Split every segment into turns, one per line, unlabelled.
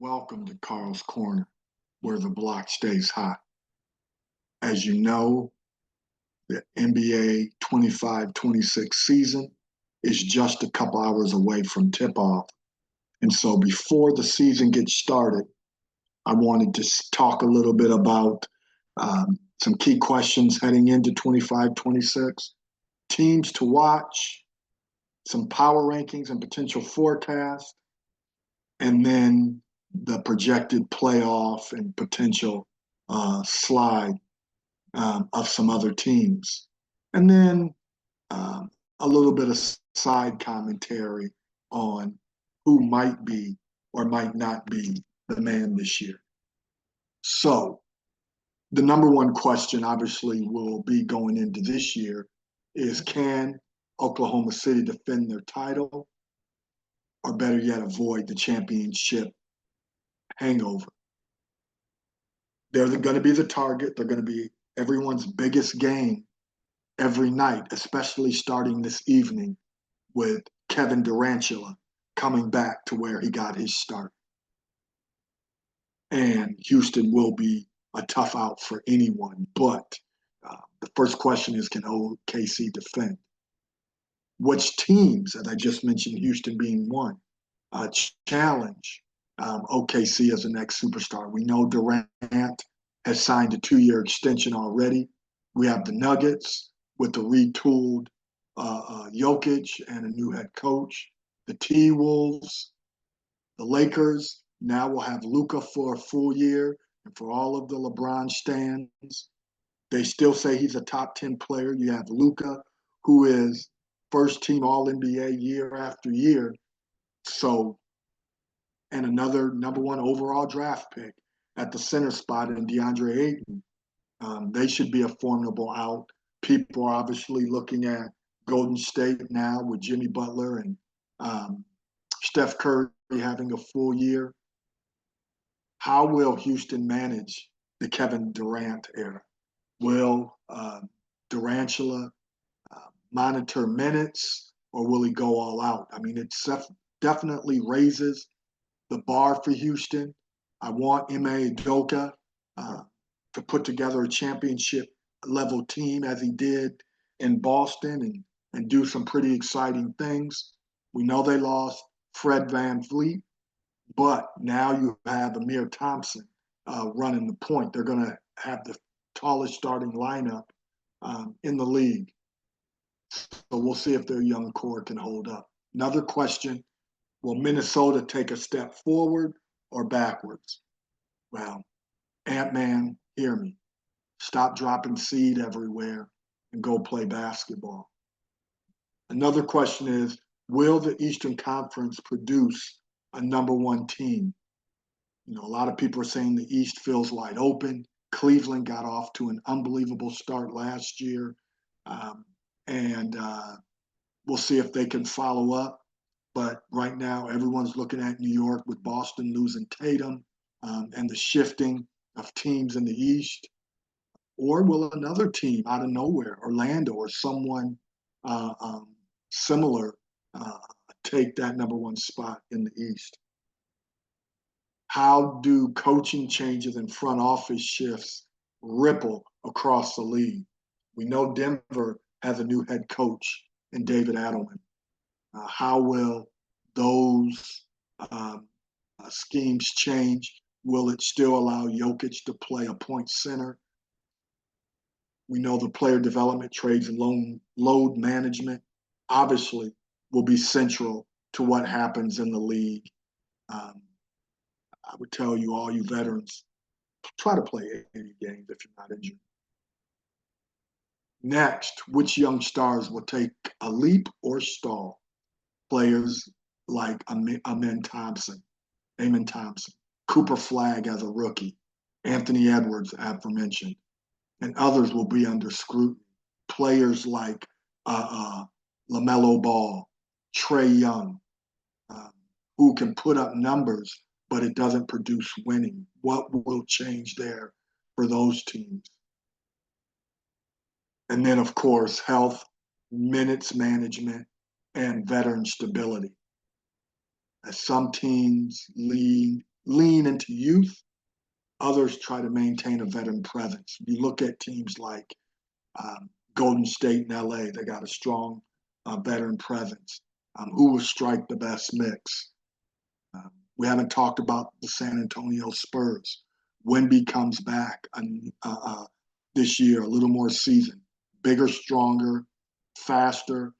Welcome to Carl's Corner, where the block stays hot. As you know, the NBA 25-26 season is just a couple hours away from tip-off. And so before the season gets started, I wanted to talk a little bit about some key questions heading into 25-26, teams to watch, some power rankings and potential forecasts, and then the projected playoff and potential slide of some other teams. And then um, a little bit of side commentary on who might be or might not be the man this year. So, the number one question, obviously, will be going into this year is can Oklahoma City defend their title, or better yet, avoid the championship hangover? They're going to be the target. They're going to be everyone's biggest game every night, especially starting this evening with Kevin Durantula coming back to where he got his start. And Houston will be a tough out for anyone. But the first question is, can OKC defend? Which teams, as I just mentioned, Houston being one, challenge OKC as the next superstar? We know Durant has signed a 2-year extension already. We have the Nuggets with the retooled Jokic and a new head coach. The T-Wolves, the Lakers now will have Luka for a full year, and for all of the LeBron stands, they still say he's a top 10 player. You have Luka, who is first team All NBA year after year. So, and another number one overall draft pick at the center spot in DeAndre Ayton. They should be a formidable out. People are obviously looking at Golden State now with Jimmy Butler and Steph Curry having a full year. How will Houston manage the Kevin Durant era? Will Durantula monitor minutes, or will he go all out? I mean, it definitely raises the bar for Houston. I want Ime Udoka to put together a championship level team as he did in Boston and do some pretty exciting things. We know they lost Fred VanVleet, but now you have Amir Thompson running the point. They're going to have the tallest starting lineup in the league. So we'll see if their young core can hold up. Another question, will Minnesota take a step forward or backwards? Well, Ant-Man, hear me. Stop dropping seed everywhere and go play basketball. Another question is, will the Eastern Conference produce a number one team? You know, a lot of people are saying the East feels wide open. Cleveland got off to an unbelievable start last year. And we'll see if they can follow up. But right now, everyone's looking at New York with Boston losing Tatum and the shifting of teams in the East. Or will another team out of nowhere, Orlando or someone similar, take that number one spot in the East? How do coaching changes and front office shifts ripple across the league? We know Denver has a new head coach in David Adelman. How will those schemes change? Will it still allow Jokic to play a point center? We know the player development, trades, and load management obviously will be central to what happens in the league. I would tell you, all you veterans, try to play 80 games if you're not injured. Next, which young stars will take a leap or stall? Players like Amen Thompson, Cooper Flagg as a rookie, Anthony Edwards, aforementioned, and others will be under scrutiny. Players like LaMelo Ball, Trae Young, who can put up numbers, but it doesn't produce winning. What will change there for those teams? And then, of course, health, minutes management, and veteran stability. As some teams lean into youth. Others try to maintain a veteran presence. You look at teams like Golden State in LA, they got a strong veteran presence. Who will strike the best mix? We haven't talked about the San Antonio Spurs. Wemby comes back this year, a little more seasoned, bigger, stronger, faster,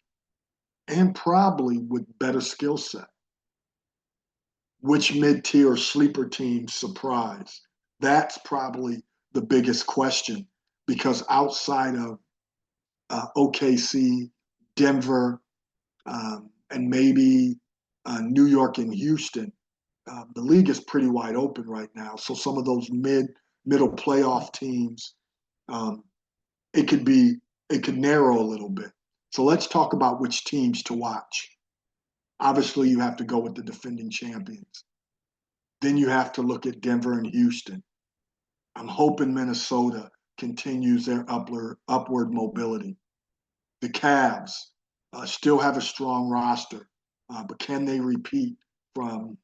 and probably with better skill set. Which mid-tier sleeper team surprise? That's probably the biggest question, because outside of OKC, Denver, and maybe New York and Houston, the league is pretty wide open right now. So some of those middle playoff teams, um, it could narrow a little bit. So let's talk about which teams to watch. Obviously, you have to go with the defending champions. Then you have to look at Denver and Houston. I'm hoping Minnesota continues their upward mobility. The Cavs still have a strong roster, but can they repeat from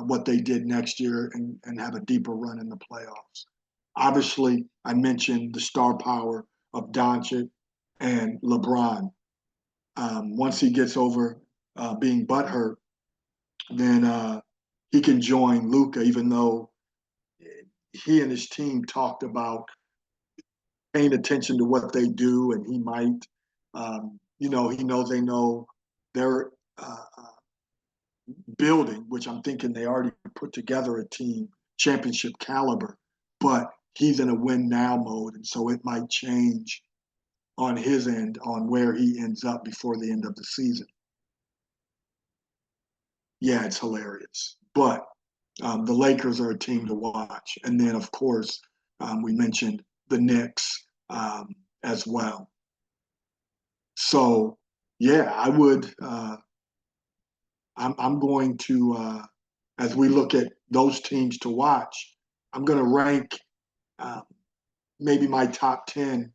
what they did next year and have a deeper run in the playoffs? Obviously, I mentioned the star power of Doncic and LeBron. Once he gets over being butthurt, then he can join Luka, even though he and his team talked about paying attention to what they do, and he might, he knows they know they're building, which I'm thinking they already put together a team championship caliber, but he's in a win now mode, and so it might change on his end on where he ends up before the end of the season. Yeah, it's hilarious, but the Lakers are a team to watch, and then of course we mentioned the Knicks as well. So yeah, I would. I'm going to, as we look at those teams to watch, I'm going to rank uh, maybe my top 10,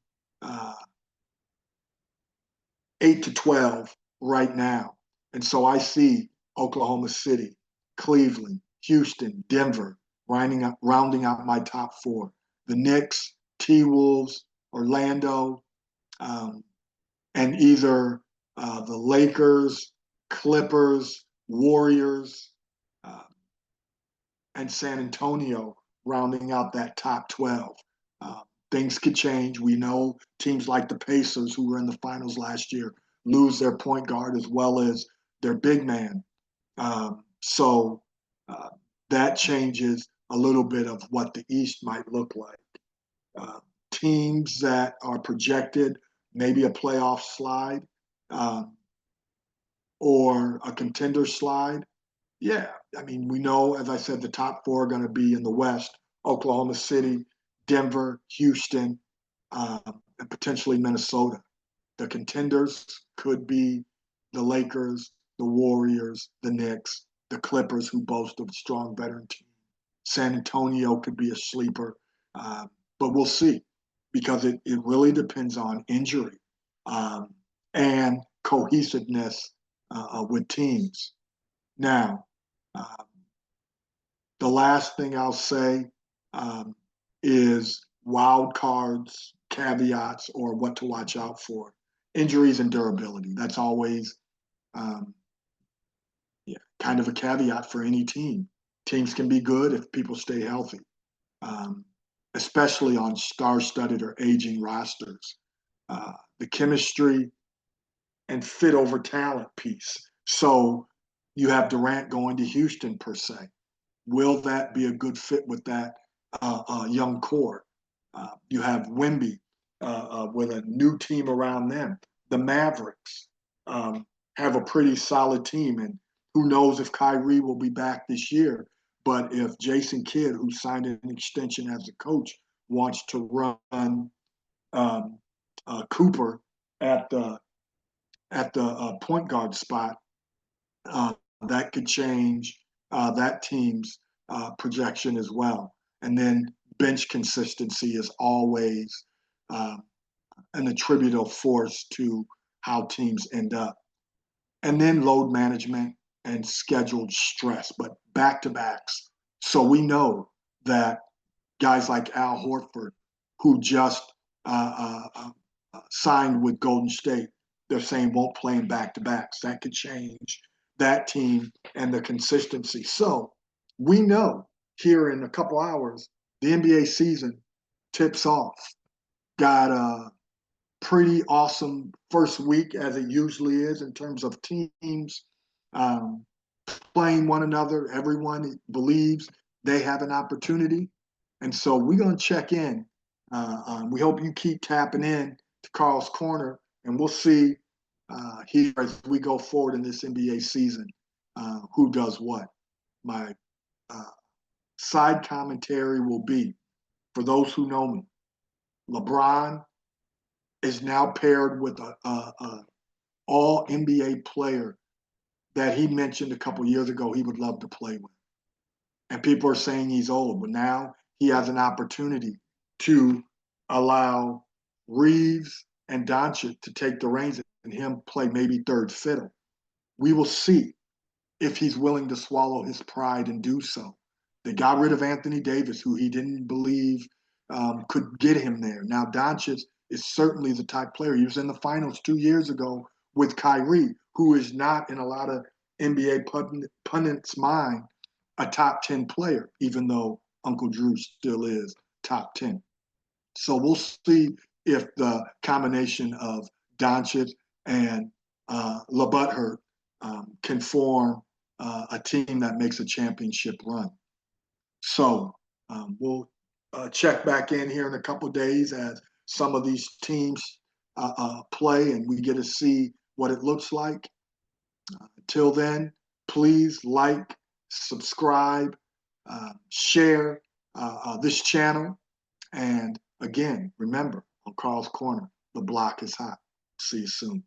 8 to 12 right now. And so I see Oklahoma City, Cleveland, Houston, Denver, rounding out my top 4. The Knicks, T-Wolves, Orlando, and either the Lakers, Clippers, Warriors, uh, and San Antonio rounding out that top 12. Uh, Things could change. We know teams like the Pacers, who were in the finals last year, lose their point guard as well as their big man. So that changes a little bit of what the East might look like. Uh, Teams that are projected, maybe a playoff slide um, or a contender slide. Yeah, I mean, we know, as I said, the top 4 are going to be in the West: Oklahoma City, Denver, Houston, and potentially Minnesota. The contenders could be the Lakers, the Warriors, the Knicks, the Clippers, who boast of a strong veteran team. San Antonio could be a sleeper, uh, but we'll see, because it really depends on injury um, and cohesiveness with teams. Now, um, the last thing I'll say um, is wild cards, caveats, or what to watch out for. Injuries and durability. That's always um, yeah, kind of a caveat for any team. Teams can be good if people stay healthy, um, especially on star-studded or aging rosters. The chemistry and fit over talent piece. So you have Durant going to Houston per se. Will that be a good fit with that young core? You have Wemby with a new team around them. The Mavericks have a pretty solid team, and who knows if Kyrie will be back this year. But if Jason Kidd, who signed an extension as a coach, wants to run Cooper at the point guard spot, uh, that could change that team's projection as well. And then bench consistency is always uh, an attributable force to how teams end up. And then load management and scheduled stress, but back to backs So we know that guys like Al Horford, who just signed with Golden State, they're saying won't play in back-to-backs. That could change that team and the consistency. So we know here in a couple hours, the NBA season tips off. Got a pretty awesome first week, as it usually is, in terms of teams um, playing one another. Everyone believes they have an opportunity. And so we're going to check in. We hope you keep tapping in to Carl's Corner, and we'll see here as we go forward in this NBA season who does what. My uh, side commentary will be, for those who know me, LeBron is now paired with a all NBA player that he mentioned a couple years ago he would love to play with. And people are saying he's old, but now he has an opportunity to allow Reeves and Doncic to take the reins and him play maybe third fiddle. We will see if he's willing to swallow his pride and do so. They got rid of Anthony Davis, who he didn't believe could get him there. Now Doncic is certainly the type player. He was in the finals 2 years ago with Kyrie, who is not in a lot of NBA pundits' mind a top 10 player, even though Uncle Drew still is top 10. So we'll see if the combination of Doncic and LeButhert can form a team that makes a championship run. So we'll check back in here in a couple of days as some of these teams play and we get to see what it looks like. Till then, please like, subscribe, share this channel. And again, remember, on Carl's Corner, the block is hot. See you soon.